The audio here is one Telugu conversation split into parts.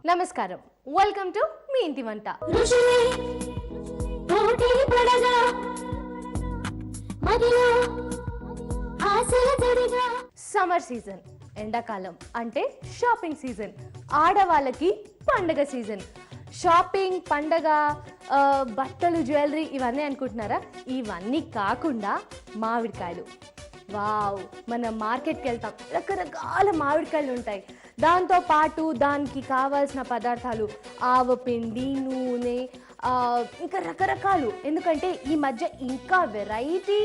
నమస్కారం, వెల్కమ్ టు మీ ఇంటి వంట. సమ్మర్ సీజన్, ఎండాకాలం అంటే షాపింగ్ సీజన్. ఆడవాళ్ళకి పండగ సీజన్. షాపింగ్, పండగ, బట్టలు, జ్యువెలరీ ఇవన్నీ అనుకుంటున్నారా? ఇవన్నీ కాకుండా మామిడికాయలు. వావ్, మనం మార్కెట్కి వెళ్తాం, రకరకాల మామిడికాయలు ఉంటాయి. దాంతోపాటు దానికి కావాల్సిన పదార్థాలు ఆవపిండి, నూనె, ఇంకా రకరకాలు. ఎందుకంటే ఈ మధ్య ఇంకా వెరైటీ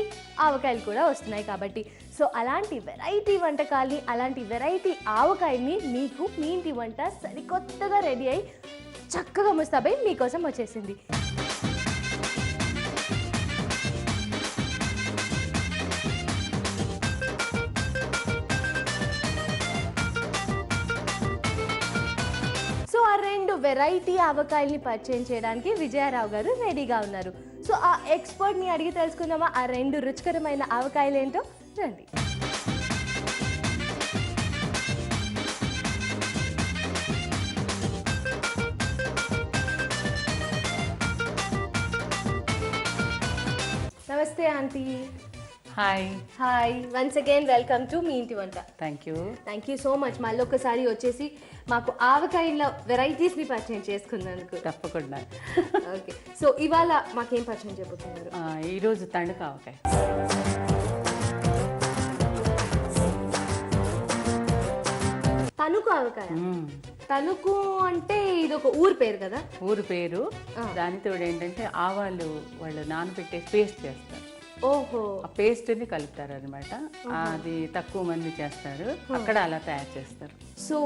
ఆవకాయలు కూడా వస్తున్నాయి కాబట్టి. సో అలాంటి వెరైటీ వంటకాల్ని, అలాంటి వెరైటీ ఆవకాయని మీకు మీ ఇంటి వంట సరికొత్తగా రెడీ అయి చక్కగా ముస్తాబై మీకోసం వచ్చేసింది. రెండు వెరైటీ ఆవకాయల్ని పరిచయం చేయడానికి విజయారావు గారు రెడీగా ఉన్నారు. సో ఆ ఎక్స్పర్ట్ని అడిగి తెలుసుకుందామా ఆ రెండు రుచికరమైన ఆవకాయలు ఏంటో? రండి. నమస్తే aunty. Hi. Hi, once again welcome to మీ ఇంటి వంట. Thank you so much. మళ్ళీ ఒకసారి వచ్చేసి మాకు ఆవకాయల వెరైటీస్ని పరిచయం చేసుకున్నందుకు. తప్పకుండా. ఓకే, సో ఇవాళ మాకేం పరిచయం చేయబోతున్నారు? ఈరోజు తణుకు ఆవకాయ. తణుకు ఆవకాయ. తణుకు అంటే ఇది ఒక ఊరు పేరు కదా? ఊరు పేరు. దానితో ఏంటంటే ఆవాలు వాళ్ళు నానబెట్టేసి పేస్ట్ చేస్తారు. ఓహో, ఆ పేస్ట్ ని కలుపుతారు అనమాట. అది తక్కువ మంది చేస్తారు, అక్కడ అలా తయారు చేస్తారు. సో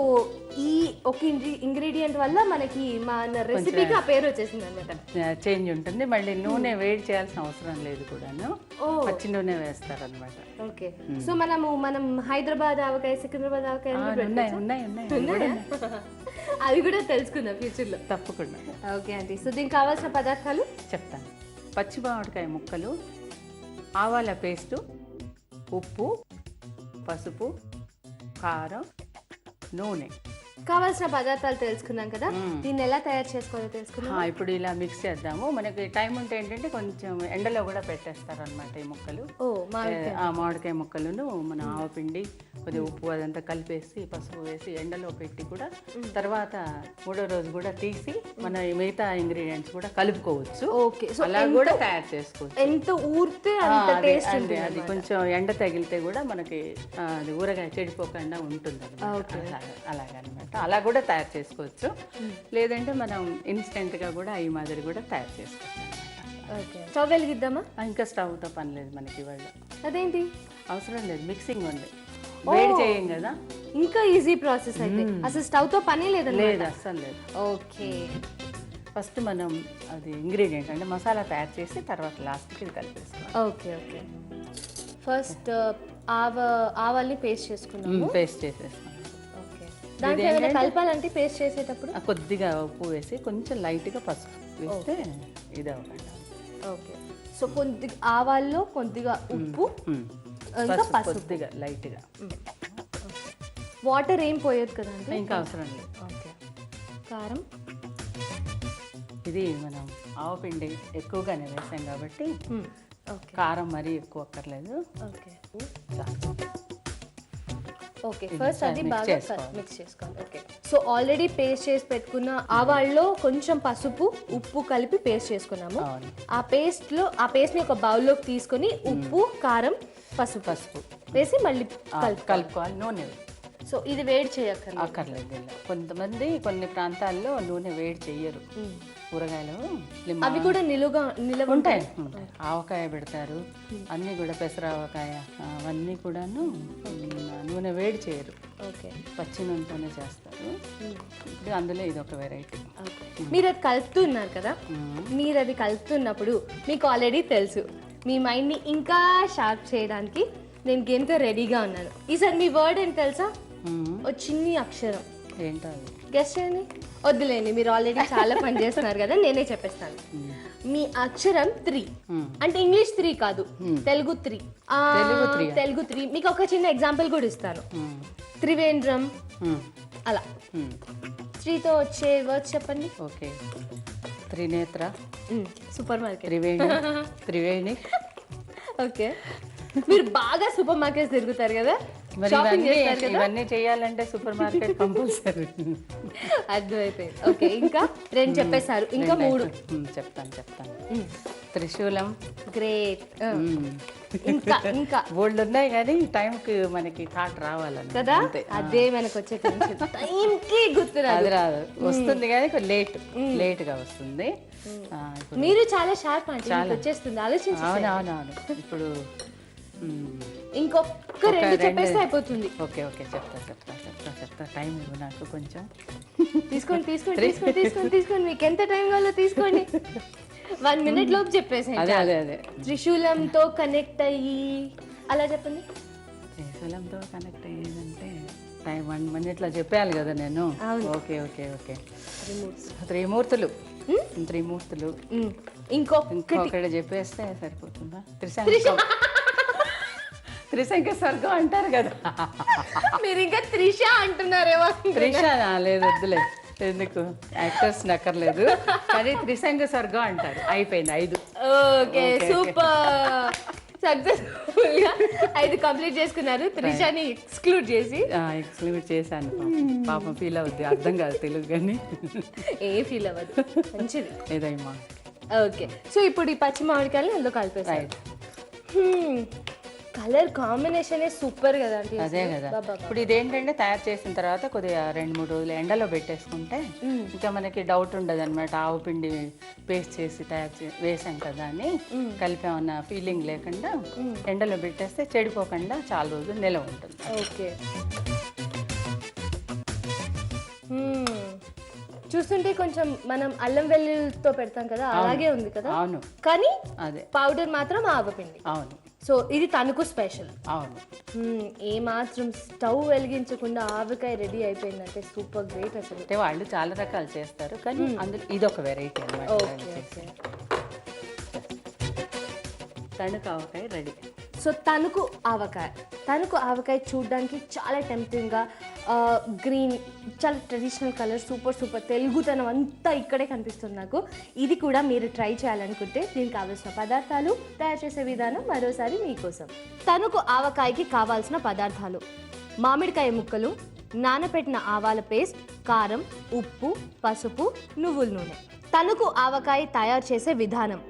ఈ ఒక ఇంగ్రీడియంట్ వల్ల మనకి మన రెసిపీకి ఆ పేరు వచ్చేసింది అనమాట. చేంజ్ ఉంటుంది. మళ్ళీ నూనె వేడి చేయాల్సిన అవసరం లేదు కూడాను, పచ్చి నూనె వేస్తారు అనమాట. ఓకే, సో మనం హైదరాబాద్ ఆవకాయ, సికింద్రాబాద్ ఆవకాయ ఉన్నాయి. అది కూడా తెలుసుకుందాం ఫ్యూచర్ లో. తప్పకుండా. ఓకే ఆంటీ, సో దీనికి కావాల్సిన పదార్థాలు చెప్తాను. పచ్చి మామిడికాయ ముక్కలు, ఆవాల పేస్టు, ఉప్పు, పసుపు, కారం, నూనె. కావాల్సిన పదార్థాలు తెలుసుకున్నాం కదా, దీన్ని ఎలా తయారు చేసుకోవాలో తెలుసుకున్నాం. ఇప్పుడు ఇలా మిక్స్ చేద్దాము. మనకి టైం ఉంటే ఏంటంటే కొంచెం ఎండలో కూడా పెట్టేస్తారు అనమాట ఈ ముక్కలు. మామిడికాయ ముక్కలను మన ఆవపిండి, కొద్దిగా ఉప్పు అదంతా కలిపేసి పసుపు వేసి ఎండలో పెట్టి కూడా తర్వాత మూడో రోజు కూడా తీసి మన మిగతా ఇంగ్రీడియంట్స్ కూడా కలుపుకోవచ్చు. ఓకే, అలా కూడా తయారు చేసుకోవచ్చు. ఎంత ఊరితే అంత టేస్ట్ ఉంటుంది. అది కొంచెం ఎండ తగిలితే కూడా మనకి అది ఊరగాయ చెడిపోకుండా ఉంటుంది అలాగనమాట. అలా కూడా తయారు చేసుకోవచ్చు. లేదంటే మనం ఇన్స్టెంట్గా కూడా ఈ మాదిరి కూడా తయారు చేసుకోవచ్చు. ఓకే, స్టవ్ వెలిగిద్దామా? ఇంకా స్టవ్తో పని లేదు మనకి ఇవాళ. అదేంటి? అవసరం లేదు, మిక్సింగ్ ఉంది, వేడి చేయం కదా. ఇంకా ఈజీ ప్రాసెస్ అయితే. అసలు స్టవ్తో పని లేదు? లేదు, అస్సలు లేదు. ఓకే, ఫస్ట్ మనం అది ఇంగ్రీడియంట్ అంటే మసాలా తయారు చేసి తర్వాత లాస్ట్కి ఇది కలిపేస్తాం. ఓకే ఓకే, ఫస్ట్ ఆవాల్ని పేస్ట్ చేసుకున్నాము. పేస్ట్ చేసేస్తాం. దాంట్లో ఏమైనా కలపాలంటే పేస్ట్ చేసేటప్పుడు కొద్దిగా ఉప్పు వేసి కొంచెం లైట్గా పసుపు వేస్తే ఇది అవ్వకుండా. ఓకే, సో కొద్దిగా ఆవాల్లో కొద్దిగా ఉప్పు, ఇంకా పసుపు కొద్దిగా లైట్గా. వాటర్ ఏం పోయేది కదా? ఇంకా అవసరం లేదు. ఓకే, కారం. ఇది మనం ఆవపిండి ఎక్కువగానే వేసాం కాబట్టి కారం మరీ ఎక్కువ అక్కర్లేదు. ఓకే ఓకే, ఫస్ట్ అది బాగా మిక్స్ చేసుకోవాలి. ఓకే, సో ఆల్రెడీ పేస్ట్ చేసి పెట్టుకున్న ఆవాల్లో కొంచెం పసుపు, ఉప్పు కలిపి పేస్ట్ చేసుకున్నాము. ఆ పేస్ట్ని ఒక బౌల్లోకి తీసుకొని ఉప్పు, కారం, పసుపు వేసి మళ్ళీ కలుపుకోవాలి. నూనె. సో ఇది వేడి చేయక్కర్లేదు. కొంతమంది కొన్ని ప్రాంతాల్లో నూనె వేడి చెయ్యరు. కూరగాయలు అవి కూడా నిలువ ఉంటాయి. ఆవకాయ పెడతారు, అన్నీ కూడా పెసర ఆవకాయ అవన్నీ కూడాను నూనె వేడి చేయరు. ఓకే, పచ్చి నూనెతోనే చేస్తారు. ఇప్పుడు అందులో ఇది ఒక వెరైటీ. మీరు అది కలుపుతున్నారు కదా, మీరు అది కలుపుతున్నప్పుడు మీకు ఆల్రెడీ తెలుసు, మీ మైండ్ని ఇంకా షార్ప్ చేయడానికి నేను గేమ్తో రెడీగా ఉన్నాను. ఈసారి మీ వర్డ్ ఏంటి తెలుసా? ఓ చిన్ని అక్షరం. ఏంటో గెస్ట్ చేయండి. వద్దులేండి, మీరు ఆల్రెడీ చాలా పని చేస్తున్నారు కదా, నేనే చెప్పేస్తాను. మీ అక్షరం 3 అంటే ఇంగ్లీష్ 3 కాదు, తెలుగు 3. తెలుగు 3. మీకు ఒక చిన్న ఎగ్జాంపుల్ కూడా ఇస్తాను. త్రివేంద్రం అలా. త్రీతో వచ్చే వర్డ్స్ చెప్పండి. Okay, Trinetra, super market, Triveni. Okay, మీరు బాగా సూపర్ మార్కెట్స్ తిరుగుతారు కదా, మరి ఇవన్నీ చేయాలంటే సూపర్ మార్కెట్ కంపల్సరీ. అర్థమైపోయింది. ఓకే, ఇంకా 2 చెప్పేశారు, ఇంకా 3. చెప్తాను. త్రిశూలం. గ్రేట్. ఇంకా ఇంకా బోల్డ్ ఉన్నాయి కానీ టైంకి మనకి థాట్ రావాలని కదా, అదే మనకు వచ్చే టైంకి గుర్తు అది రాదు, వస్తుంది కానీ లేట్గా వస్తుంది. మీరు చాలా షార్ప్ అంటే వచ్చేస్తుంది, ఆలోచించి. అవునవునవును. ఇప్పుడు ఇంకొక 2 చెప్పేస్తే అయిపోతుంది. ఓకే చెప్తా. టైం ఇవ్వు నాకు కొంచెం. తీసుకోండి మీకు ఎంత టైం కావాలో తీసుకోండి. 1 minute లోపు చెప్పేసి. అదే త్రిశూలంతో కనెక్ట్ అయ్యి అలా చెప్పండి. త్రిశూలంతో కనెక్ట్ అయ్యేదంటే టైం 1 minute లో చెప్పాలి కదా నేను. ఓకే. త్రిమూర్తులు. ఇంకొకటి చెప్పేస్తే సరిపోతుందా? త్రిశంక స్వర్గం అంటారు కదా. మీరు ఇంకా త్రిష అంటున్నారేమో. త్రిష లేదు, వద్దులే, ఎందుకు యాక్టర్స్ నక్కర్లేదు, కానీ త్రిశంక స్వర్గం అంటారు. అయిపోయింది 5. ఓకే, సూపర్, సక్సెస్ఫుల్ గా 5 కంప్లీట్ చేసుకున్నారు. త్రిషని ఎక్స్క్లూడ్ చేశాను. పాపం ఫీల్ అవుద్ది, అర్థం కాదు తెలుగు కానీ. ఏ ఫీల్ అవ్వదు, మంచిది ఏదైనా. ఓకే, సో ఇప్పుడు ఈ పచ్చి మామిడికాయలు అందులో కలిపేసాయి. కలర్ కాంబినేషన్ సూపర్ కదా అండి. అదే కదా. ఇప్పుడు ఇదేంటంటే తయారు చేసిన తర్వాత కొద్దిగా 2-3 రోజులు ఎండలో పెట్టేసుకుంటే ఇంకా మనకి డౌట్ ఉండదు అనమాట. ఆవు పిండి పేస్ట్ చేసి వేసాం కదా అని కలిపామన్న ఫీలింగ్ లేకుండా ఎండలో పెట్టేస్తే చెడిపోకుండా చాలా రోజులు నిలవ ఉంటుంది. ఓకే, చూస్తుంటే కొంచెం మనం అల్లం వెల్లుల్లితో పెడతాం కదా, అలాగే ఉంది కదా. అవును, కానీ అదే పౌడర్ మాత్రం ఆవపిండి. అవును. సో ఇది తణుకు స్పెషల్. అవును. ఏ మాత్రం స్టవ్ వెలిగించకుండా ఆవకాయ రెడీ అయిపోయిందంటే సూపర్ గ్రేట్ అసలు. అంటే వాళ్ళు చాలా రకాలు చేస్తారు కానీ అందులో ఇదొక వెరైటీ అన్నమాట. తణుకు ఆవకాయ రెడీ. సో తణుకు ఆవకాయ చూడడానికి చాలా టెంప్టింగ్గా గ్రీన్, చాలా ట్రెడిషనల్ కలర్, సూపర్ తెలుగుతనం అంతా ఇక్కడే కనిపిస్తుంది నాకు. ఇది కూడా మీరు ట్రై చేయాలనుకుంటే దీనికి కావాల్సిన పదార్థాలు, తయారు చేసే విధానం మరోసారి మీకోసం. తణుకు ఆవకాయకి కావాల్సిన పదార్థాలు: మామిడికాయ ముక్కలు, నానబెట్టిన ఆవాల పేస్ట్, కారం, ఉప్పు, పసుపు, నువ్వుల నూనె. తణుకు ఆవకాయ తయారు చేసే విధానం: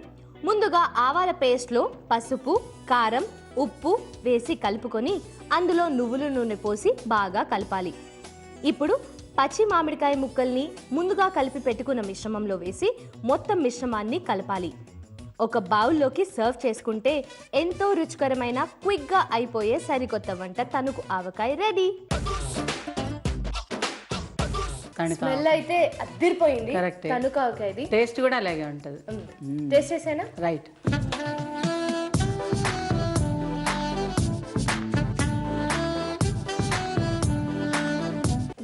ముందుగా ఆవాల పేస్ట్లో పసుపు, కారం, ఉప్పు వేసి కలుపుకొని అందులో నువ్వుల నూనె పోసి బాగా కలపాలి. ఇప్పుడు పచ్చి మామిడికాయ ముక్కల్ని ముందుగా కలిపి పెట్టుకున్న మిశ్రమంలో వేసి మొత్తం మిశ్రమాన్ని కలపాలి. ఒక బౌల్లోకి సర్వ్ చేసుకుంటే ఎంతో రుచికరమైన, క్విక్గా అయిపోయే సరికొత్త వంట తణుకు ఆవకాయ రెడీ. స్మెల్ అయితే అదిరిపోయింది. తణుకు ఆవకాయది టేస్ట్ కూడా అలాగే ఉంటుంది. టేస్ట్ చేసేనా? రైట్.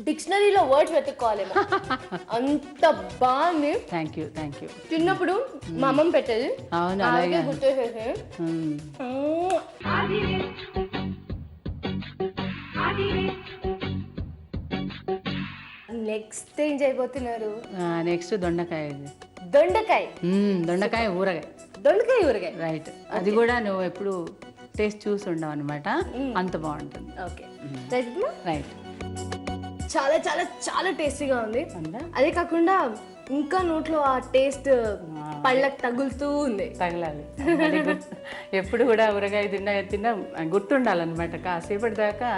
డిక్షనరీలో వర్డ్స్ వెతుక్కోవాలేమో, అంత బాగుంది. Thank you. చిన్నప్పుడు మా అమ్మమ్మ పెట్టేది. అవును, అలాగే గుర్తొచ్చేసి. నెక్స్ట్ ఏం చేయబోతున్నారు? నెక్స్ట్ దొండకాయ ఊరగాయ. రైట్. అది కూడా నువ్వు ఎప్పుడు టేస్ట్ చూసి ఉండవు అనమాట, అంత బాగుంటుంది. Okay, right. చాలా చాలా చాలా టేస్టీగా ఉంది. అదే కాకుండా ఇంకా నోట్లో ఆ టేస్ట్ పళ్ళకి తగులుతూ ఉంది. తగలాలి. ఎప్పుడు కూడా ఊరగాయ తిన్నా గుర్తుండాలన్నమాట. కాసేపటి దాకా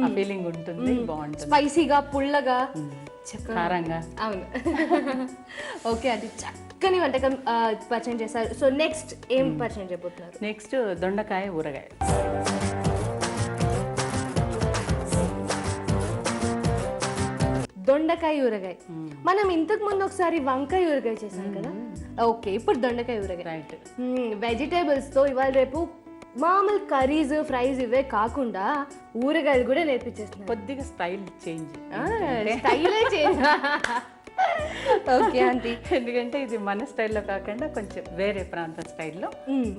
ఆ ఫీలింగ్ ఉంటుంది. బాగుంటుంది. స్పైసీగా, పుల్లగా, కారంగా. అవును. ఓకే, అది చక్కని వంటకం పరిచయం చేశారు. సో నెక్స్ట్ ఏం పరిచయం చేయబోతున్నారు? నెక్స్ట్ దొండకాయ ఊరగాయ. దొండకాయ ఊరగాయ. మనం ఇంతకు ముందు ఒకసారి వంకాయ ఊరగాయ చేసాం కదా. ఓకే, ఇప్పుడు దొండకాయ ఊరగాయ. రైట్. వెజిటేబుల్స్ తో ఇవాళ రేపు మామూలు కర్రీస్, ఫ్రైస్ ఇవే కాకుండా ఊరగాయలు కూడా నేర్పించేస్తున్నాం. కొద్దిగా స్టైల్ చేంజ్. Okay aunty. ఎందుకంటే ఇది మన స్టైల్లో కాకుండా కొంచెం వేరే ప్రాంతం స్టైల్లో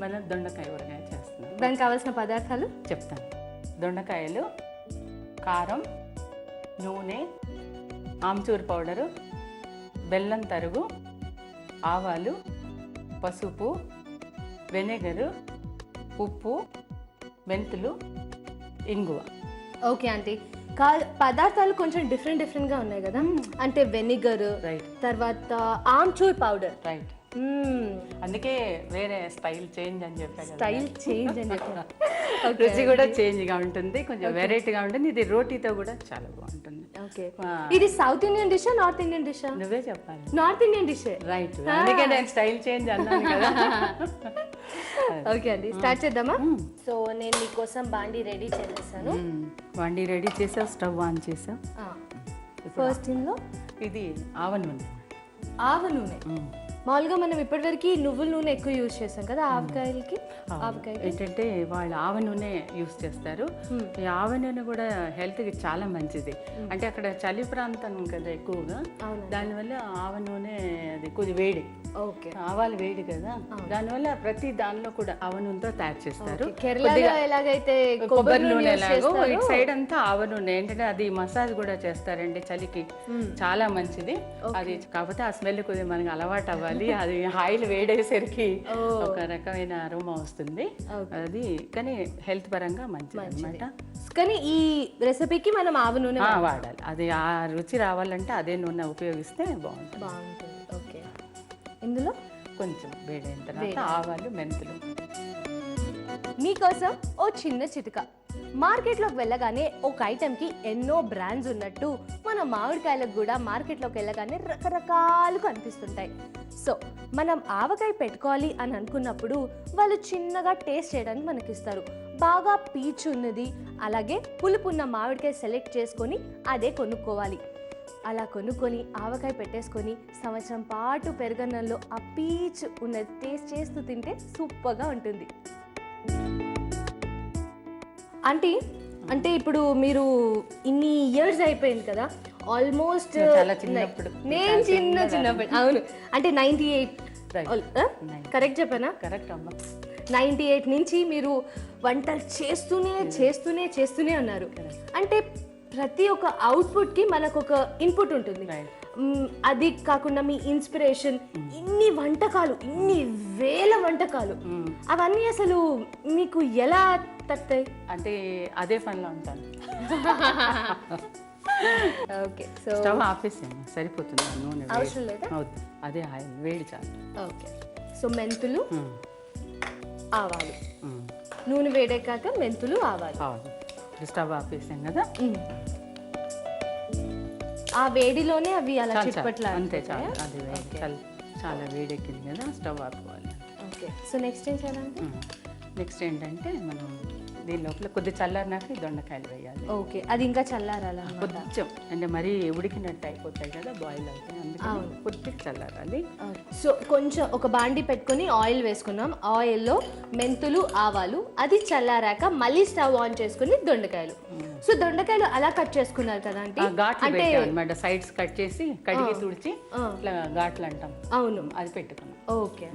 మనం దొండకాయ ఊరగాయ చేస్తున్నాం. దానికి కావాల్సిన పదార్థాలు చెప్తాను. దొండకాయలు, కారం, నూనె, ఆమ్చూర్ పౌడరు, బెల్లం తరుగు, ఆవాలు, పసుపు, వెనిగరు, ఉప్పు, మెంతులు, ఇంగువ. ఓకే ఆంటీ, పదార్థాలు కొంచెం డిఫరెంట్గా ఉన్నాయి కదా. అంటే వెనిగర్, రైట్, తర్వాత ఆమ్చూర్ పౌడర్. రైట్. అందుకే వేరే స్టైల్ చేంజ్ అని చెప్పాను. స్టైల్ చేంజ్ అని చెప్పాను. రుచి కూడా చేంజ్గా ఉంటుంది, కొంచెం వెరైటీగా ఉంటుంది. ఇది రోటీతో కూడా చాలా బాగుంటుంది. ఓకే, ఇది south Indian dish, north Indian dish? నువ్వే చెప్పాలి. North Indian dish. రైట్, అందుకే నేను స్టైల్ చేంజ్ అన్నాను కదా. ఓకే అండి, స్టార్ట్ చేద్దామా? సో నేను మీకోసం బాండీ రెడీ చేసేసాను. బాండీ రెడీ చేసావు, స్టవ్ ఆన్ చేసావు. ఫస్ట్ ఇందులో ఇది ఆవ నూనె. ఆవ నూనె మామూలుగా మనం ఇప్పటివరకు నువ్వుల నూనె ఎక్కువ యూజ్ చేస్తాం కదా ఆవకాయలకి. ఏంటంటే వాళ్ళు ఆవ నూనె యూజ్ చేస్తారు. ఈ ఆవ నూనె కూడా హెల్త్కి చాలా మంచిది. అంటే అక్కడ చలి ప్రాంతం కదా ఎక్కువగా, దానివల్ల ఆవ నూనె అది కొద్ది వేడి. ఓకే, ఆవాలు వేడి కదా, దానివల్ల ప్రతి దానిలో కూడా ఆవ నూనెతో తయారు చేస్తారు. కేరళలో ఎలాగైతే కొబ్బరి నూనె ఎలాగో ఇటు సైడ్ అంతా ఆవ నూనె. ఏంటంటే అది మసాజ్ కూడా చేస్తారండి, చలికి చాలా మంచిది అది. కాకపోతే ఆ స్మెల్ కొద్దిగా మనకి అలవాటు అవ్వాలి. అది ఆయిల్ వేడేసరికి ఒక రకమైన అరోమా వస్తుంది అది, కానీ హెల్త్ పరంగా మంచిది అనమాట. కానీ ఈ రెసిపీకి మనం ఆవ నూనె వాడాలి. అది ఆ రుచి రావాలంటే అదే నూనె ఉపయోగిస్తే బాగుంటుంది. ఓకే, ఇందులో కొంచెం వేడైన తర్వాత ఆవాలు, మెంతులు. మీకోసం ఓ చిన్న చిటిక. మార్కెట్లోకి వెళ్ళగానే ఒక ఐటెంకి ఎన్నో బ్రాండ్స్ ఉన్నట్టు మన మామిడికాయలకు కూడా మార్కెట్లోకి వెళ్ళగానే రకరకాలుగా అనిపిస్తుంటాయి. సో మనం ఆవకాయ పెట్టుకోవాలి అని అనుకున్నప్పుడు వాళ్ళు చిన్నగా టేస్ట్ చేయడానికి మనకిస్తారు. బాగా పీచు ఉన్నది, అలాగే పులుపు ఉన్న మామిడికాయ సెలెక్ట్ చేసుకొని అదే కొనుక్కోవాలి. అలా కొనుక్కొని ఆవకాయ పెట్టేసుకొని సంవత్సరం పాటు పెరుగన్నంలో ఆ పీచు ఉన్నది టేస్ట్ చేస్తూ తింటే సూపర్గా ఉంటుంది. అంటే ఇప్పుడు మీరు ఇన్ని ఇయర్స్ అయిపోయింది కదా, ఆల్మోస్ట్ నేను చిన్నప్పుడు, అవును అంటే 98 కరెక్ట్ చెప్పానా? కరెక్ట్ అమ్మా. 98 నుంచి మీరు వంటలు చేస్తూనే ఉన్నారు. అంటే ప్రతి ఒక్క అవుట్పుట్కి మనకు ఒక ఇన్పుట్ ఉంటుంది. అది కాకుండా మీ ఇన్స్పిరేషన్, ఇన్ని వంటకాలు, ఇన్ని వేల వంటకాలు, అవన్నీ అసలు మీకు ఎలా తక్కుతాయి? అంటే అదే పనిలో ఉంటాను. ఓకే, సో స్టవ్ ఆపేసాను, సరిపోతుంది. నూనె అవసరం లేదా? అదే ఆయిల్ వేడి చాలు. ఓకే, సో మెంతులు, ఆవాలు, నూనె వేడెక్కాక మెంతులు, ఆవాలు. స్టవ్ ఆపేసాం కదా, ఆ వేడిలోనే అవి అలా చిట్పట్లా. అంతే, చాలు. అది చాలా వేడెక్కింది కదా, స్టవ్ ఆపుకోవాలి. ఓకే, సో నెక్స్ట్ ఏం చేయాలంటే, నెక్స్ట్ ఏంటంటే మనం దీని లోపల కొద్ది చల్లారినాక దొండకాయలు వేయాలి. ఓకే, అది ఇంకా చల్లారాలి కొంచెం, అంటే మరీ ఉడికినట్టు అయిపోతాయి కదా, బాయిల్ అవుతాయి, అందుకని కొద్దిగా చల్లారాలి. సో కొంచెం ఒక బాండి పెట్టుకొని ఆయిల్ వేసుకున్నాం. ఆయిల్లో మెంతులు, ఆవాలు, అది చల్లారాక మళ్ళీ స్టవ్ ఆన్ చేసుకుని దొండకాయలు. సో దొండకాయలు అలా కట్ చేసుకున్నారు కదా అంటే అనమాట, సైడ్స్ కట్ చేసి కడిగి తుడిచి ఇట్లా ఘాట్లు అంటాం, అవును, అది పెట్టుకున్నాం. ఓకే,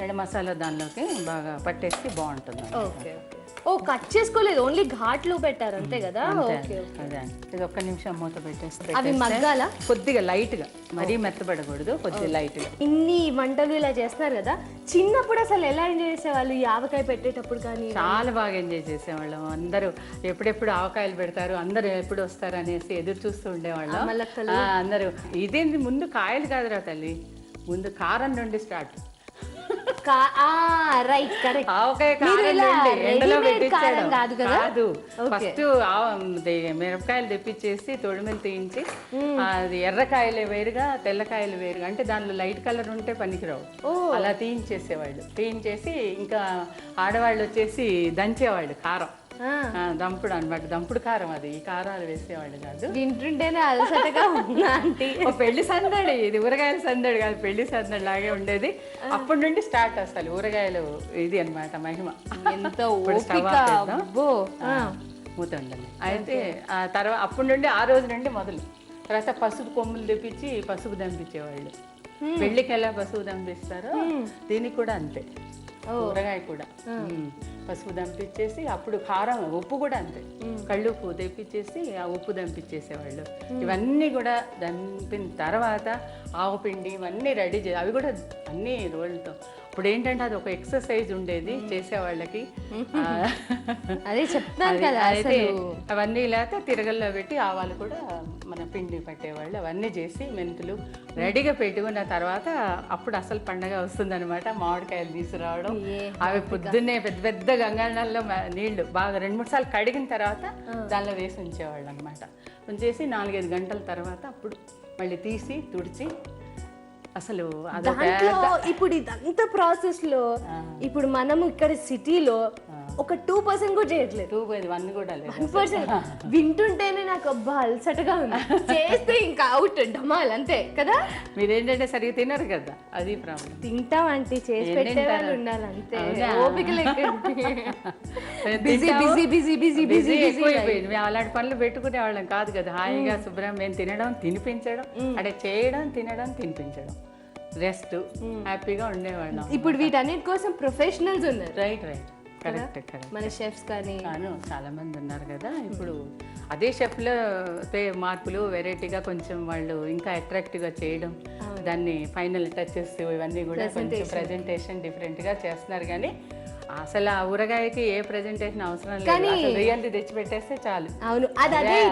రెండు మసాలా దానిలోకి బాగా పట్టేసి బాగుంటుంది. ఓకే, ఓ కట్ చేసుకోలేదు, ఓన్లీ ఘాట్లు పెట్టారు అంతే కదా. ఓకే, అదే. ఇది ఒక్క నిమిషం మూత పెట్టేస్తే అవి మగ్గాల కొద్దిగా లైట్ గా, మరీ మెత్తబడకూడదు, కొద్దిగా లైట్ గా. ఇన్ని వంటలు ఇలా చేస్తున్నారు కదా, చిన్నప్పుడు అసలు ఎలా ఎంజాయ్ చేసేవాళ్ళు ఈ ఆవకాయ పెట్టేటప్పుడు? కానీ చాలా బాగా ఎంజాయ్ చేసేవాళ్ళం. అందరూ ఎప్పుడెప్పుడు ఆవకాయలు పెడతారు, అందరూ ఎప్పుడు వస్తారు అనేసి ఎదురు చూస్తూ ఉండేవాళ్ళం అందరూ. ఇదేంటి, ముందు కాయలు కాదురా తల్లి, ముందు కారం నుండి స్టార్ట్. Right, correct. ఆవకాయ ఎండలో పెట్టించాడు కాదు, ఫస్ట్ మిరపకాయలు తెప్పించేసి తొడిమెలు తీయించి, అది ఎర్రకాయలే వేరుగా, తెల్లకాయలు వేరుగా, అంటే దానిలో లైట్ కలర్ ఉంటే పనికిరావు, అలా తీయించేసేవాళ్ళు. తీయించేసి ఇంకా ఆడవాళ్ళు వచ్చేసి దంచేవాళ్ళు కారం, దంపుడు అనమాట, దంపుడు కారం. అది ఈ కారాలు వేసేవాళ్ళు కాదు. వింటుంటేనే అలసటగా ఉన్నా ఆంటీ. పెళ్లి సందడి, ఇది ఊరగాయల సందడి కాదు, పెళ్లి సందడి లాగే ఉండేది. అప్పటి నుండి స్టార్ట్ అసలు ఊరగాయలు ఇది అనమాట మహిమ. ఎంత మూత ఉండాలి. అయితే ఆ తర్వాత అప్పటి నుండి ఆ రోజు నుండి మొదలు. తర్వాత పసుపు కొమ్ములు తెప్పించి పసుపు దంపించేవాళ్ళు. పెళ్లికి ఎలా పసుపు దంపిస్తారో దీనికి కూడా అంతే, ఊరగాయ కూడా. పసుపు దంపించేసి అప్పుడు కారం ఉప్పు కూడా అంతే, కళ్ళుప్పు తెప్పించేసి ఆ ఉప్పు దంపించేసేవాళ్ళు. ఇవన్నీ కూడా దంపిన తర్వాత ఆవపిండి ఇవన్నీ రెడీ అవి కూడా అన్నీ రోళ్ళతో. ఇప్పుడు ఏంటంటే అది ఒక ఎక్సర్సైజ్ ఉండేది చేసేవాళ్ళకి. అదే చెప్తాను కదా. అయితే అవన్నీ లేకపోతే తిరగల్లో పెట్టి ఆవాలు కూడా మన పిండి పట్టేవాళ్ళు. అవన్నీ చేసి మెంతులు రెడీగా పెట్టుకున్న తర్వాత అప్పుడు అసలు పండగ వస్తుందన్నమాట. మామిడికాయలు తీసుకురావడం, అవి పొద్దున్నే పెద్ద పెద్ద గంగాళాల్లో నీళ్లు బాగా 2-3 సార్లు కడిగిన తర్వాత దానిలో వేసి ఉంచేవాళ్ళు అనమాట. ఉంచేసి 4-5 గంటల తర్వాత అప్పుడు మళ్ళీ తీసి తుడిచి అసలు ఇప్పుడు ఇదంతా ప్రాసెస్ లో ఇప్పుడు మనము ఇక్కడ సిటీలో ఒక 2% కూడా చేయట్లేదు. 1 కూడా లేదు. 1% వింటుంటేనే నాకు అబ్బా అలసటగా ఉంది, చేస్తే ఇంకా అవుట్ డమాల్ అంతే కదా. మీరేంటంటే సరిగ్గా తినరు కదా, అది ప్రాబ్లం. తింటాం అంటే చేసి పెట్టే వాళ్ళు ఉండాలి అంతే. ఓపిక బిజీ అయిపోయింది. అలాంటి పనులు పెట్టుకునే వాళ్ళం కాదు కదా. హాయిగా శుభ్రం మేము తినడం, తినిపించడం, అంటే చేయడం, తినడం, తినిపించడం, రెస్ట్, హ్యాపీగా ఉండేవాళ్ళం. ఇప్పుడు వీటన్నిటి కోసం ప్రొఫెషనల్స్ ఉన్నారు. Right correct. మన షెఫ్స్ కానీ చాలా మంది ఉన్నారు కదా. ఇప్పుడు అదే షెఫ్లో మార్పులు వెరైటీగా కొంచెం వాళ్ళు ఇంకా అట్రాక్టివ్గా చేయడం, దాన్ని ఫైనల్ టచెస్ ఇవన్నీ కూడా కొంచెం ప్రెజెంటేషన్ డిఫరెంట్గా చేస్తున్నారు. కానీ అసలు ఆ ఊరగాయకి ఏ ప్రెజెంటేషన్ అవసరం లేదు, రియల్ది తెచ్చి పెట్టేస్తే చాలు. అవును,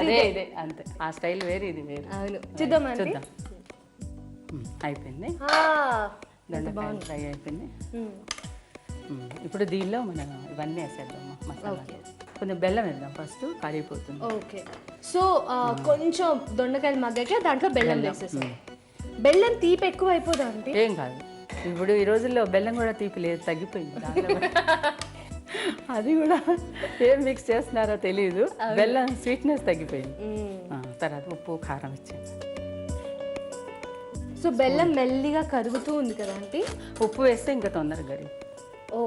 ఇదే అంతే. ఆ స్టైల్ వేరు, ఇది వేరు. అవును, చూద్దాం. అయిపోయింది, దొండకాయ ఫ్రై అయిపోయింది. ఇప్పుడు దీనిలో మనం ఇవన్నీ వేసేద్దాం మసాలా. కొంచెం బెల్లం వేద్దాం ఫస్ట్, కరిగిపోతుంది. ఓకే, సో కొంచెం దొండకాయలు మగ్గాక దాంట్లో బెల్లం వేసేస్తాం. బెల్లం తీపి ఎక్కువ అయిపోదా అంటే? ఏం కాదు, ఇప్పుడు ఈ రోజుల్లో బెల్లం కూడా తీపి లేదు, తగ్గిపోయింది. అది కూడా ఏం మిక్స్ చేస్తున్నారో తెలియదు, బెల్లం స్వీట్నెస్ తగ్గిపోయింది. తర్వాత ఉప్పు కారం ఇచ్చింది. సో బెల్లం మెల్లిగా కరుగుతూ ఉంది కదా అంటే? ఉప్పు వేస్తే ఇంకా తొందరగా కరిగి. ఓ,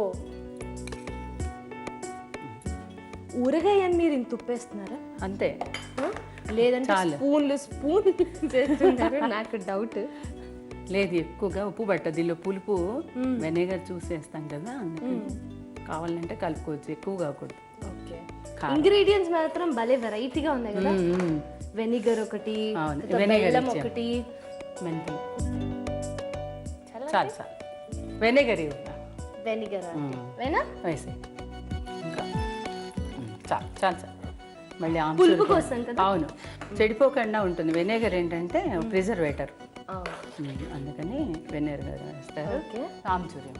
ఊరగాయ అని మీరు ఇంత ఉప్పేస్తున్నారా? అంతే, లేదంటే స్పూన్ చేస్తున్నారు? నాకు డౌట్. లేదు, ఎక్కువగా ఉప్పు పట్టదు. దీనిలో పులుపు వెనిగర్ చూసేస్తాం కదా, అందుకని కావాలంటే కలుపుకోవచ్చు, ఎక్కువ కాకూడదు. ఓకే, ఇంగ్రీడియంట్స్ మాత్రం భలే వెరైటీగా ఉన్నాయి కదా. వెనిగర్ ఒకటి, బెల్లం ఒకటి, మెంతులు. చాలు చాలు, వెనిగర్ వేసే చాలు చాలు చాలు. మళ్ళీ పులుపు కోసం కదా. అవును, చెడిపోకుండా ఉంటుంది. వెనిగర్ ఏంటంటే ప్రిజర్వేటర్, అందుకని వెనిగర్ వేస్తారు. ఆమ్చూరియం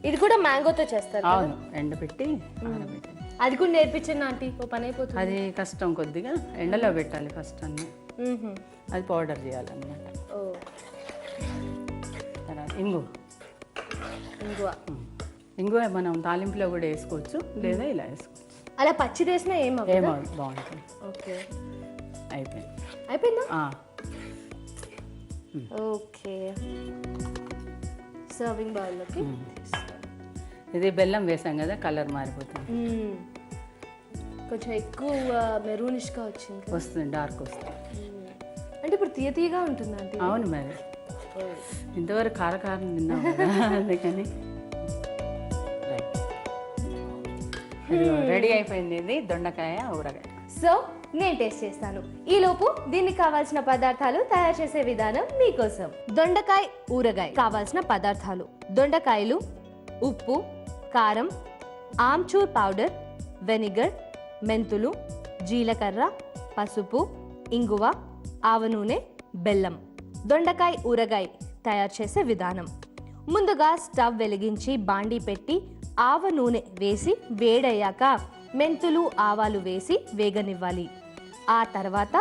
ఇది కూడా మ్యాంగోతో చేస్తారు. అవును, ఎండబెట్టి ఆరబెట్టి. అది కూడా నేర్పించండి ఆంటీ, ఓ పని అయిపోతుంది. అది కష్టం, కొద్దిగా ఎండలో పెట్టాలి ఫస్ట్ అన్ని, అది పౌడర్ చేయాలన్నమాట. తర్వాత ఇంగువ మనం తాలింపులో కూడా వేసుకోవచ్చు, లేదా ఇలా వేసుకోవచ్చు. అలా పచ్చి వేసినా ఏమో బాగుంటుంది. ఓకే, అయిపోయిందా? ఓకే, సర్వింగ్ బౌల్లోకి. ఇది బెల్లం వేసాం కదా, కలర్ మారిపోతుంది, కొంచెం ఎక్కువ మెరూనిష్గా వచ్చింది, వస్తుంది, డార్క్ వస్తుంది. అంటే ఇప్పుడు తీయగా ఉంటుంది అంటే? అవును, మరి ఇంతవరకు కారకారం తిన్నాం కదా, అందుకని. రెడీ అయిపోయింది ఇది దొండకాయ ఊరగాయ. సో నేను టేస్ట్ చేస్తాను. ఈలోపు దీనికి కావాల్సిన పదార్థాలు తయారు చేసే విధానం మీకోసం. దొండకాయ ఊరగాయ కావాల్సిన పదార్థాలు: దొండకాయలు, ఉప్పు, కారం, ఆమ్చూర్ పౌడర్, వెనిగర్, మెంతులు, జీలకర్ర, పసుపు, ఇంగువ, ఆవ నూనె, బెల్లం. దొండకాయ ఊరగాయ తయారు చేసే విధానం: ముందుగా స్టవ్ వెలిగించి బాండీ పెట్టి ఆవ నూనె వేసి వేడయ్యాక మెంతులు, ఆవాలు వేసి వేగనివ్వాలి. ఆ తర్వాత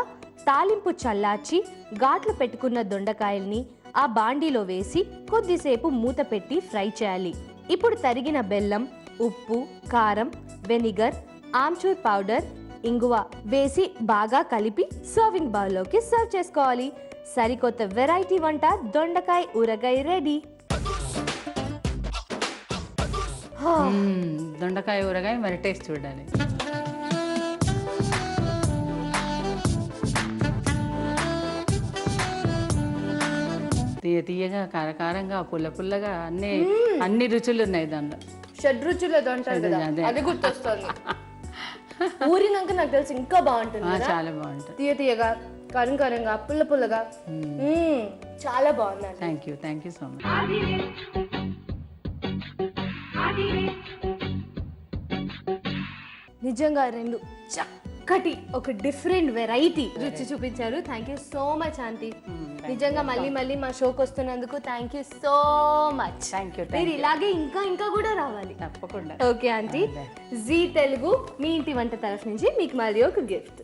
తాలింపు చల్లార్చి ఘాట్లు పెట్టుకున్న దొండకాయల్ని ఆ బాండీలో వేసి కొద్దిసేపు మూత పెట్టి ఫ్రై చేయాలి. ఇప్పుడు తరిగిన బెల్లం, ఉప్పు, కారం, వెనిగర్, ఆమ్చూర్ పౌడర్, ఇంగువ వేసి బాగా కలిపి సర్వింగ్ బౌల్లోకి సర్వ్ చేసుకోవాలి. సరికొత్త వెరైటీ వంట దొండకాయ ఊరగాయ రెడీ. దొండకాయ ఊరగాయ మరి టేస్ట్ చూడాలి. తీయగా, కారకారంగా, పుల్లగా అన్ని రుచులు ఉన్నాయి దానిలో. షడ్రుచులతో అంటారు కదా, అది గుర్తొస్తుంది. ఊరినాక నాకు తెలిసి ఇంకా బాగుంటుంది కదా. చాలా బాగుంటుంది. తీయ తీయగా, కరంకరంగా, పుల్ల పుల్లగా. చాలా బాగుందండి. Thank you so much. నిజంగా రెండు చక్కటి ఒక డిఫరెంట్ వెరైటీ రుచి చూపించారు. Thank you so much aunty. నిజంగా మళ్ళీ మళ్ళీ మా షోకి వస్తున్నందుకు థ్యాంక్ యూ సో మచ్. మీరు ఇలాగే ఇంకా ఇంకా కూడా రావాలి తప్పకుండా. Okay aunty. జీ తెలుగు మీ ఇంటి వంట తరఫు నుంచి మీకు మళ్ళీ ఒక గిఫ్ట్.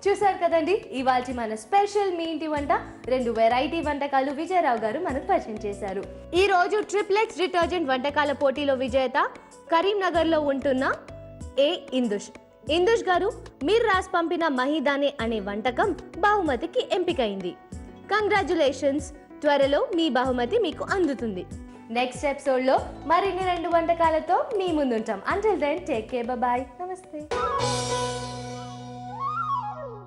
చూసారు కదండి, ఇవాళ మన స్పెషల్ మీ ఇంటి వంట రెండు వెరైటీ వంటకాలు విజయరావు గారు మనకు పరిచయం చేశారు. ఈ రోజు ట్రిప్లెక్స్ డిటర్జెంట్ వంటకాల పోటీలో విజేత కరీంనగర్ లో ఉంటున్న ఏ ఇందుష్ గారు మీరు రాసి పంపిన మహిదానే అనే వంటకం బహుమతికి ఎంపికైంది. కంగ్రాచులేషన్స్. త్వరలో మీ బహుమతి మీకు అందుతుంది. నెక్స్ట్ ఎపిసోడ్ లో మరిన్ని రెండు వంటకాలతో మీ ముందుంటాం. Until then take care, bye, నమస్తే.